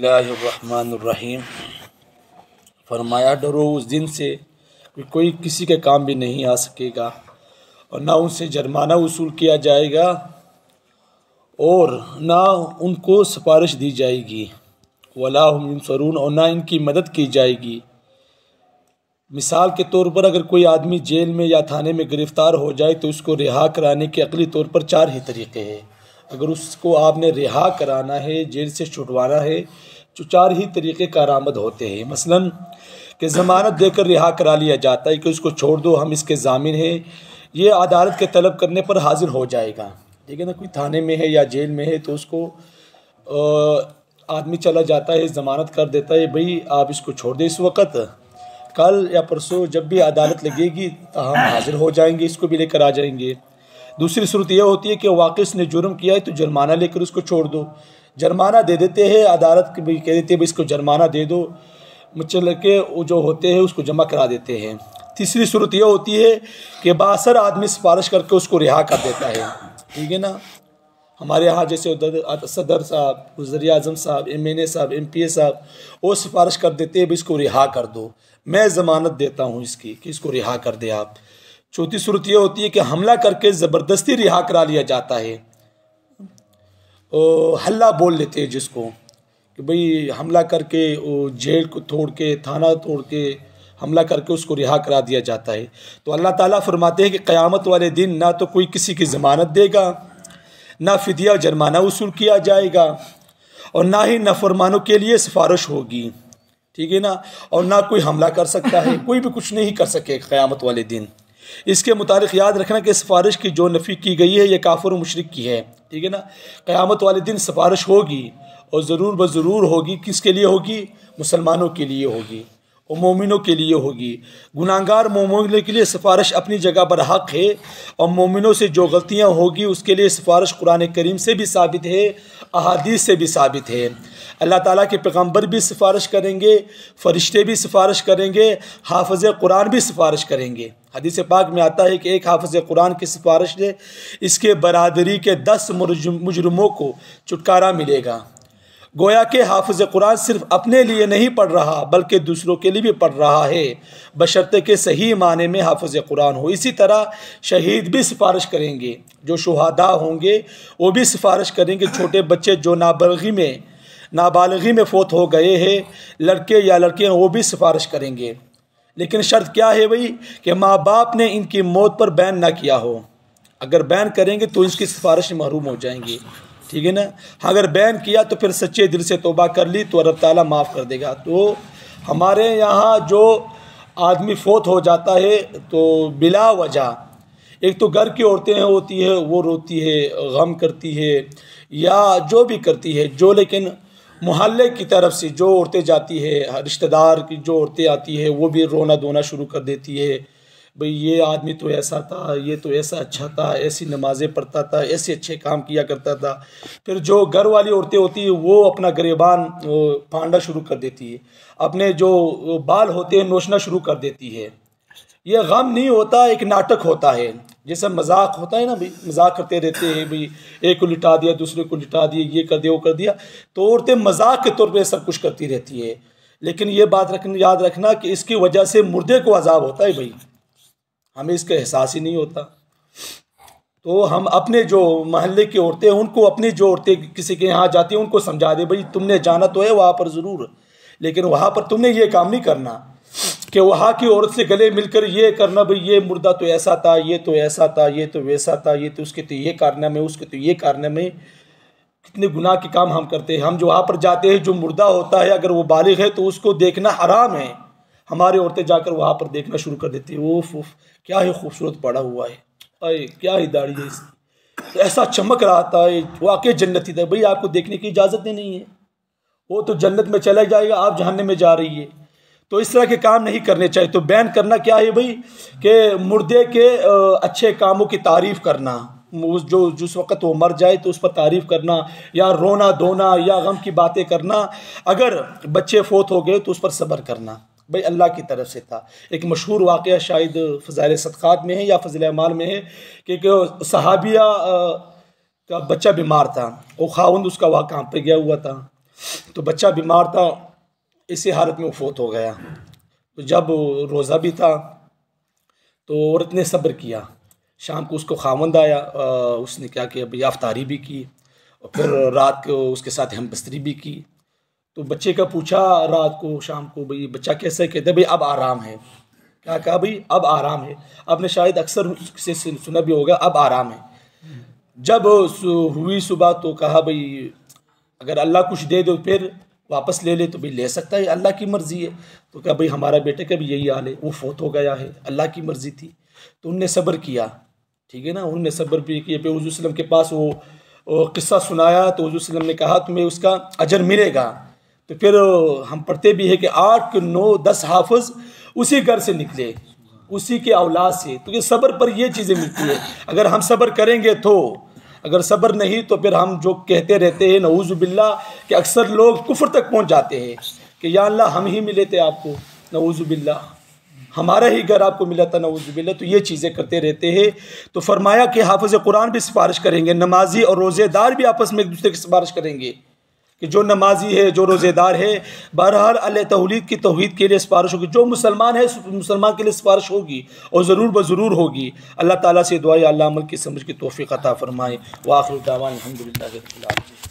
बिस्मिल्लाहिर्रहमानिर्रहीम। फरमाया डरो उस दिन से कि कोई किसी के काम भी नहीं आ सकेगा और ना उनसे जुर्माना वसूल किया जाएगा और ना उनको सिफारिश दी जाएगी। वला हुम युनसरून, और ना इनकी मदद की जाएगी। मिसाल के तौर पर अगर कोई आदमी जेल में या थाने में गिरफ़्तार हो जाए तो उसको रिहा कराने के अक़ली तौर पर 4 ही तरीक़े हैं। अगर उसको आपने रिहा कराना है, जेल से छुड़वाना है, तो 4 ही तरीक़े कारआमद होते हैं। मसलन कि ज़मानत देकर रिहा करा लिया जाता है कि उसको छोड़ दो, हम इसके ज़ामिन हैं, ये अदालत के तलब करने पर हाजिर हो जाएगा। ठीक है ना। कोई थाने में है या जेल में है तो उसको आदमी चला जाता है, ज़मानत कर देता है, भाई आप इसको छोड़ दें, इस वक्त कल या परसों जब भी अदालत लगेगी हम हाजिर हो जाएंगे, इसको भी लेकर आ जाएंगे। दूसरी सूरत यह होती है कि वाक़ई इसने जुर्म किया है तो जुर्माना लेकर उसको छोड़ दो, जुर्माना दे देते हैं, अदालत भी कह देते हैं भाई इसको जुर्माना दे दो, मुझे लगे वो जो होते हैं उसको जमा करा देते हैं। तीसरी सूरत यह होती है कि बासर आदमी सिफारिश करके उसको रिहा कर देता है। ठीक है ना। हमारे यहाँ जैसे सदर साहब, वज़ीर-ए-आज़म साहब, MNA साहब, MPA साहब, वो सिफारिश कर देते हैं भाई इसको रिहा कर दो, मैं ज़मानत देता हूँ इसकी कि इसको रिहा कर दे आप। चौथी सूरत यह होती है कि हमला करके ज़बरदस्ती रिहा करा लिया जाता है। हल्ला बोल लेते हैं जिसको कि भाई हमला करके जेल को तोड़ के, थाना तोड़ के हमला करके उसको रिहा करा दिया जाता है। तो अल्लाह ताला फरमाते हैं कि क़यामत वाले दिन ना तो कोई किसी की ज़मानत देगा, ना फ़िदिया जुर्माना वसूल किया जाएगा, और ना ही नाफरमानों के लिए सिफारिश होगी। ठीक है ना। और ना कोई हमला कर सकता है, कोई भी कुछ नहीं कर सके क़यामत वाले दिन। इसके मुतालिक याद रखना कि सिफारिश की जो नफ़ी की गई है यह काफिर मुशरिक की है। ठीक है ना। क़यामत वाले दिन सिफारिश होगी और ज़रूर ब ज़रूर होगी। किसके लिए होगी? मुसलमानों के लिए होगी और मोमिनों के लिए होगी। गुनाहगार मोमिनों के लिए सिफारिश अपनी जगह पर हक़ है, और मोमिनों से जो गलतियाँ होगी उसके लिए सिफारिश कुरान करीम से भी साबित है, अहादीस से भी साबित है। अल्लाह ताला के पैगम्बर भी सिफारिश करेंगे, फ़रिश्ते भी सिफारिश करेंगे, हाफ़िज़ कुरान भी सिफारिश करेंगे। हदीस पाक में आता है कि एक हाफ़िज़ कुरान की सिफारिश से इसके बरादरी के 10 मुजरिमों को छुटकारा मिलेगा। गोया के हाफ़िज़ कुरान सिर्फ अपने लिए नहीं पढ़ रहा बल्कि दूसरों के लिए भी पढ़ रहा है, बशर्ते के सही माने में हाफ़िज़ कुरान हो। इसी तरह शहीद भी सिफारिश करेंगे, जो शुहादा होंगे वो भी सिफारिश करेंगे। छोटे बच्चे जो नाबालगी में फ़ौत हो गए हैं, लड़के या लड़कियाँ, वो भी सिफारिश करेंगे। लेकिन शर्त क्या है भाई? कि माँ बाप ने इनकी मौत पर बैन ना किया हो। अगर बैन करेंगे तो इसकी सिफारिश महरूम हो जाएंगी। ठीक है ना। अगर बैन किया तो फिर सच्चे दिल से तौबा कर ली तो अल्लाह ताला माफ़ कर देगा। तो हमारे यहाँ जो आदमी फ़ौत हो जाता है तो बिला वजह, एक तो घर की औरतें होती है वो रोती है, गम करती है या जो भी करती है, जो लेकिन मोहल्ले की तरफ से जो औरतें जाती है, रिश्तेदार की जो औरतें आती है वो भी रोना धोना शुरू कर देती है, भाई ये आदमी तो ऐसा था, ये तो ऐसा अच्छा था, ऐसी नमाज़ें पढ़ता था, ऐसे अच्छे काम किया करता था। फिर जो घर वाली औरतें होती है वो अपना गिरेबान फांडा शुरू कर देती है, अपने जो बाल होते हैं नोचना शुरू कर देती है। ये गम नहीं होता, एक नाटक होता है, जैसा मजाक होता है ना भाई, मजाक करते रहते हैं भाई, एक को लिटा दिया, दूसरे को लिटा दिया, ये कर दिया, वो कर दिया। तो औरतें मजाक के तौर पे सब कुछ करती रहती है। लेकिन ये बात याद रखना कि इसकी वजह से मुर्दे को अजाब होता है भाई, हमें इसका एहसास ही नहीं होता। तो हम अपने जो महल्ले की औरतें हैं उनको, अपनी जो औरतें किसी के यहाँ जाती हैं उनको समझा दे, भाई तुमने जाना तो है वहाँ पर ज़रूर, लेकिन वहाँ पर तुमने ये काम नहीं करना कि वहाँ की औरत से गले मिलकर ये करना, भाई ये मुर्दा तो ऐसा था, ये तो ऐसा था, ये तो वैसा था, ये तो उसके तो ये कारनामे, उसके तो ये कारनामे। कितने गुनाह के काम हम करते हैं। हम जो वहाँ पर जाते हैं, जो मुर्दा होता है अगर वो बालिग है तो उसको देखना हराम है, हमारी औरतें जाकर वहाँ पर देखना शुरू कर देती है। उफ उफ, क्या ही खूबसूरत पड़ा हुआ है, अरे क्या ही दाढ़ी है इसकी, ऐसा चमक रहा था, वाकई जन्नती था। भाई आपको देखने की इजाज़त ही नहीं है, वो तो जन्नत में चला जाएगा, आप जहन्नम में जा रही है। तो इस तरह के काम नहीं करने चाहिए। तो बैन करना क्या है भाई? कि मुर्दे के अच्छे कामों की तारीफ़ करना, जो जिस वक़्त वो मर जाए तो उस पर तारीफ़ करना, या रोना धोना या गम की बातें करना। अगर बच्चे फ़ौत हो गए तो उस पर सब्र करना, भाई अल्लाह की तरफ से था। एक मशहूर वाक़या शायद फ़ज़ाइल सदक़ात में है या फ़ज़ल अमाल में है कि सहाबिया का बच्चा बीमार था, वो खाउंद उसका वहाँ काम पर गया हुआ था। तो बच्चा बीमार था, इसी हालत में वो फौत हो गया। तो जब रोज़ा भी था तो औरत ने सब्र किया। शाम को उसको खामंद आया, उसने क्या किया भाई, अफ्तारी भी की और फिर रात को उसके साथ हमबस्तरी भी की। तो बच्चे का पूछा रात को शाम को, भाई बच्चा कैसे, कहते भाई अब आराम है। क्या कहा भाई, अब आराम है। आपने शायद अक्सर से सुना भी होगा, अब आराम है। जब हुई सुबह तो कहा भाई अगर अल्लाह कुछ दे दो फिर वापस ले ले, तो भाई ले सकता है, अल्लाह की मर्ज़ी है। तो क्या भाई हमारा बेटे का भी यही हाल है, वो फौत हो गया है, अल्लाह की मर्ज़ी थी। तो उनने सब्र किया, ठीक है ना, उनने सब्र भी किया। फिर हुज़ूर सल्लम के पास वो किस्सा सुनाया तो हुज़ूर सल्लम ने कहा तुम्हें उसका अजर मिलेगा। तो फिर हम पढ़ते भी है कि 8 9 10 हाफिज़ उसी घर से निकले, उसी के औलाद से। तो ये सब्र पर ये चीज़ें मिलती है। अगर हम सब्र करेंगे तो, अगर सब्र नहीं तो फिर हम जो कहते रहते हैं नऊज़ु बिल्लाह कि अक्सर लोग कुफ्र तक पहुंच जाते हैं कि या अल्लाह हम ही मिले थे आपको, नऊज़ु बिल्लाह हमारा ही घर आपको मिला था, नऊज़ु बिल्लाह। तो ये चीज़ें करते रहते हैं। तो फरमाया कि हाफ़िज़ कुरान भी सिफारिश करेंगे, नमाजी और रोज़ेदार भी आपस में एक दूसरे की सिफारिश करेंगे कि जो नमाजी है, जो रोज़ेदार है, बहरहाल अल तौहीद की तौहीद के लिए सिफारिश होगी। जो मुसलमान है मुसलमान के लिए सिफारिश होगी और ज़रूर ब ज़रूर होगी। अल्लाह ताला से दुआ है अल्लाह अमल की समझ की तौफ़ीक़ अता फ़रमाए। व आखिर दावाना अल्हम्दुलिल्लाहि रब्बिल आलमीन।